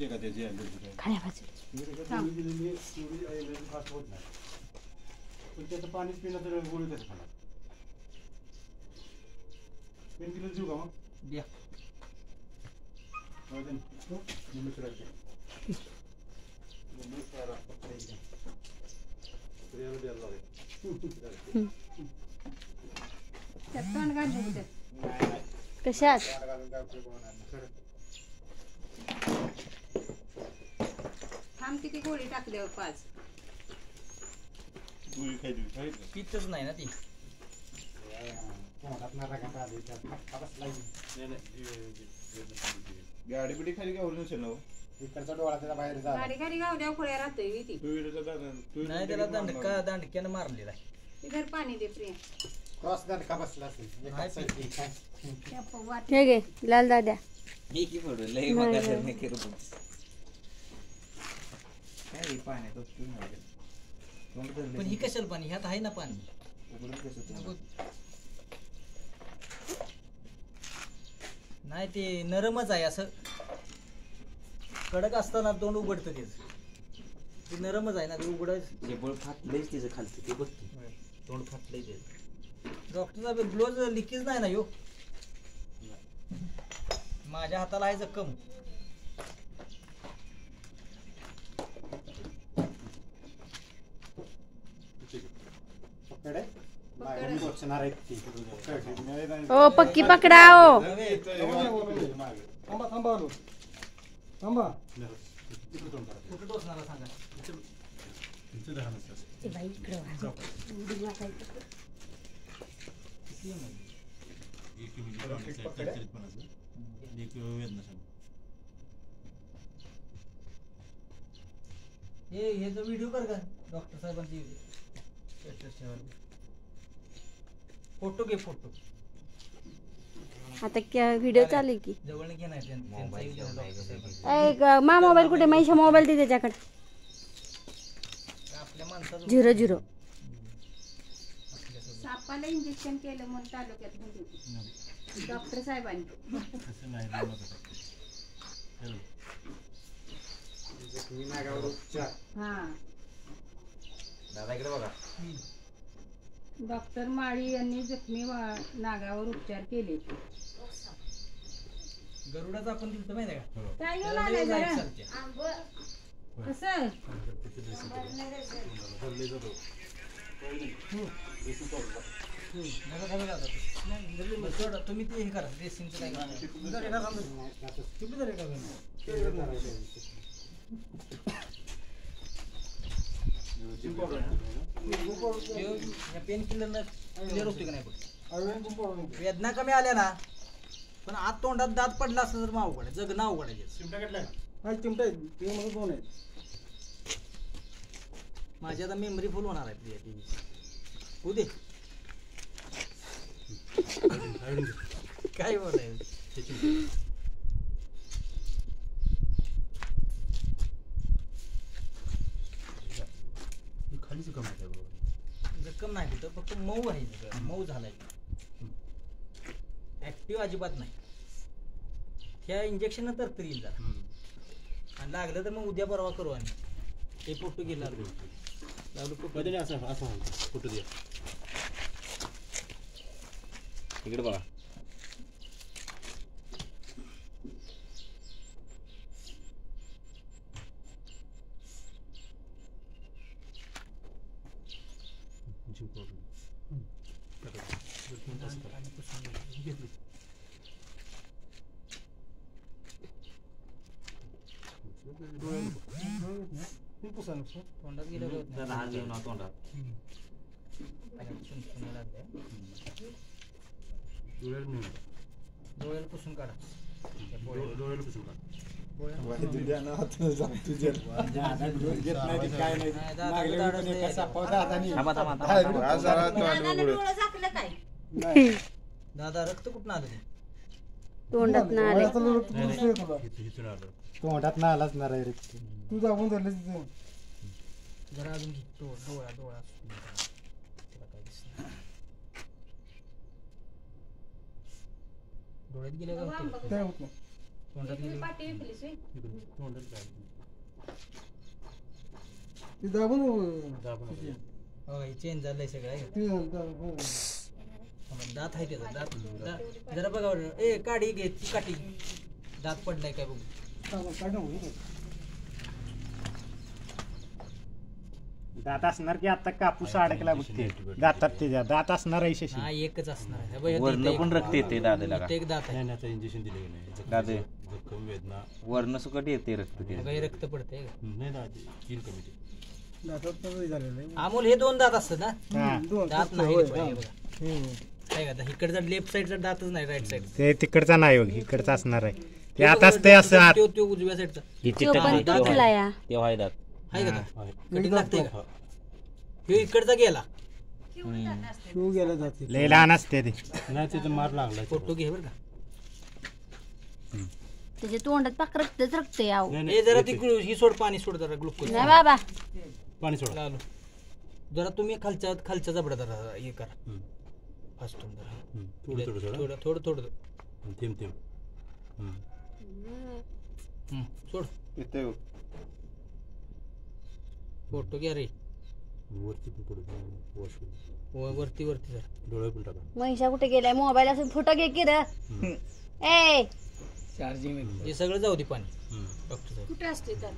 ते का त्याची खाण्या बाजूला फास्ट होत नाही पण त्याचं पाणी पिणं तर गोळी त्याचं खाणार पेन किलो देऊ का मग द्या कशात थांब किती गोळी टाकल्यावर 5 गोळी खायची पितच नाही ना ती गाडी बिडी खाली गावली नसेल ना इकडचा डोळा त्याला बाहेर गाडी खाली गावड्या खोळ्या राहतोय ती नाही त्याला दांडक्यानं मारलेला आहे इधर पाणी दे प्रिया क्रॉस दणका बसला असेल हे घे लाल दाद्या हे की फोडू लय मगा करणे करत काय पाण्यात पण ही कशाला पाणी ह्यात आहे ना पाणी नाही ते नरमच आहे असं कडक असताना तोंड उघडतं ते नरमच आहे ना ते उघडायचं बळ फाटलंच तिचं खालचं ते बघ तोंड फाटलंय ते डॉक्टरचा ग्लोज लिकेज नाही ना यो माझ्या हाताला आहे जखम ओ पक्की पकडा ओ थांबा थांबा आलो थांबा कुठं टोचणारा सांगा हे जो व्हिडिओ कर का डॉक्टर साहेबांची फोटो घे फोटो आता व्हिडिओ चालू आहे की जवळ घे नाही मा मोबाईल कुठे माहिती मोबाईल दे त्याच्याकडे आपल्या माणसाचं 00 सापाला इंजेक्शन केलं म्हणून तालुक्यात डॉक्टर साहेबांनी दादा इकडे बघा डॉक्टर माळी यांनी जखमी नागावर उपचार केले गरुडाचं आपण दिलं माहिती आहे का काय घेऊन आलाय जरा कसं तुम्ही ते हे करा ड्रेसिंगचं काय पेन किलर क्लिअर होते का नाही वेदना कमी आल्या ना पण आत तोंडात दात पडला असं तर मग अवघड आहे जगणं अवघड आहे चिमटा घेतलाय हा चिमटा आहे दोन आहेत माझी आता मेमरी फुल होणार आहे होऊ दे काय बोलायचं खाली जखम जखम नाही तिथं फक्त मऊ आहे मऊ झालाय ऍक्टिव्ह अजिबात नाही ह्या इंजेक्शन तर येईल जरा आणि लागलं तर मग उद्या परवा करू आणि ते फोटो गेला लागलो असं फोटो द्या इकडे बघा तोंडात गेलं तोंडात डोळ्याला पुसून काढा डोळ्याला पुसून काढ दादा रक्त कुठं आलं ते तोंडात ना आले तोंडात ना आलाच ना रे तू जाऊन झालं जरा अजून डोळा डोळा त्याला काय दिसत काय होत नाही तोंडात गेली. पाटी विकलीस होय? इकडून तोंडात काय? ते दाबून दाबून वगैरे. हो चेंज झालंय सगळं आहे का? ते हो. दात आहे त्याचा दात जरा बघा बरं. ए काढी घे ती काठी दात पडलाय काय बघू. दात असणार की आता कापूस अडकला बघते दातात त्याच्या दात असणार आहे शशी. हा एकच असणार आहे. बघ, वरनं इथं पण एक- रक्त येते दादाला का? इथं एक दात आहे. नाही आता इंजेक्शन दिले की नाही दादा जखम वेदना वरनं सुकट येते रक्त ते. बघा, हे रक्त पडतंय का? नाही दात येईल कमी ते. दातात पण झालेलं आहे. अमोल हे 2 दात असतात ना. हा दोन दात नाही होय. रे बाई, हे बघा. आहे का आता इकडचा लेफ्ट साईडचा दातच नाही राईट साईड. ते तिकडचा नाही बघ इकडचा असणार आहे ते आताच ते असं आत. तो उजव्या साईडचा तो पण तुटला या तेव्हा आहे दात. आहे का दात? आहे. कटिंग लागतंय का? हे इकडचा गेला. शिव गेला जाते. लय लहान असते ते नाही त्याचा मार लागला फोटो घे बरं का. त्याच्या तोंडात पाक रक्त याव. हे जरा ती ही सोड पाणी सोड जरा ग्लुकोज. नाही बाबा पाणी सोडा. आलो. जरा तुम्ही खालच्या जबडा जरा हे करा. फास्टून जरा थोडं थोडं सोडा. थोडं थोडं थेंब थेंब. सोड. फोटो घ्या रे. वरती पण पडू वॉश वरती जरा डोळे पण टाका. महिषा कुठे गेलाय मोबाईल असं फोटो घे की रे. ए हे सगळं जाऊ दे पाणी. डॉक्टर कुठे असते त्यात?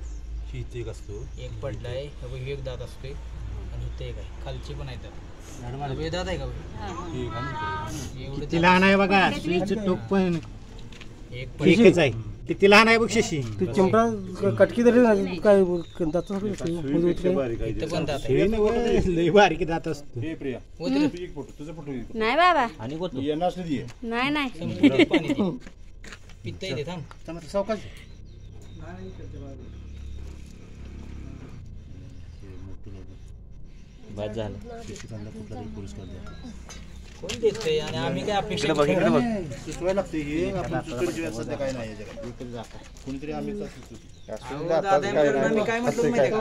शीत एक असतो. एक पडलाय हे एक दात असतोय आणि इथे एक आहे खालची पण आहे दात. हे दात आहे का बघ? एवढं किती लहान आहे बघा सुईचं टोक पण एक एकच आहे. किती लहान आहे बघ शशी. ते चिमटा कटकी तरी काय दातात इथं पण दात आहे. सुई नाही, लय बारीक दात असतो. नाही बाबा आणि कोण नाही नाही संपूर्ण पाणी दे. पित्त आहे ते थांब. बाद झालं. कोण देतंय आणि आम्ही काय अपेक्षा इकडे बघ इकडे बघ. अहो, दादांकडनं मी काय म्हटलं माहिती आहे का?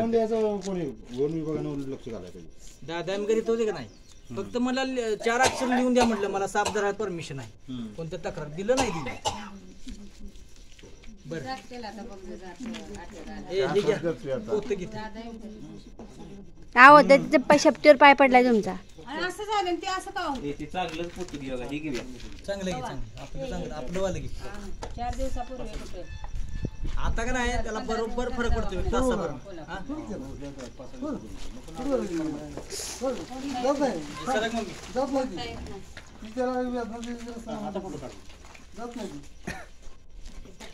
दादांकडे येत होते का नाही फक्त मला 4 अक्षर लिहून द्या म्हटलं मला साफ धरायला परमिशन आहे. कोणतं तक्रार दिलं नाही दिलं. बरं त्याला आता बघ जात हे घ्या. पोतं घे. आहो त्याच्या शपटीवर पाय पडलाय तुमचा. आणि असं झालं आणि ते असं का होतं? ते चांगलंच पोट घे बघा. हे घेऊया. चांगलं घे चांगलं आपलं चांगलं आपलं वालं घे. 4 दिवसापूर्वी कुठे? आता का नाही त्याला बरोबर फरक पडतो एक तासाभर. हा? सरक मग.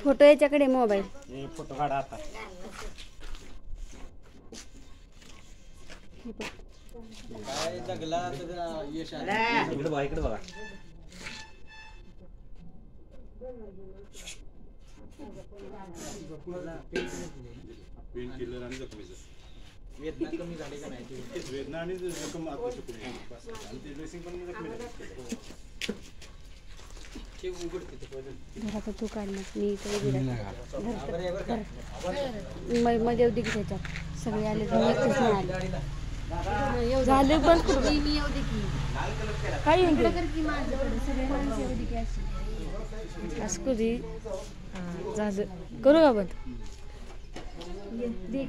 फोटो याच्याकडे मोबाईल. हे फोटो काढा आता. काय जगला तर यश आलं. इकडे बघा इकडे बघा. पेन किलर आणि जखमेचं. वेदना कमी झाली का नाही? वेदना आणि जखम आता सुकली. आणि ते ड्रेसिंग पण जखमेचं. ते उघडते ते पहिलं. घराचा तू काढणार मी इकडे दिला बरं आहे बरं का? मध्ये येऊ दे की त्याच्यात सगळे आले तर एकच नाही आले. झाले पण मी येऊ दे की काय येऊ दे की माझ्याकडे सगळे माणसं येऊ दे की अशी असं कधी झालं करू का बंद दे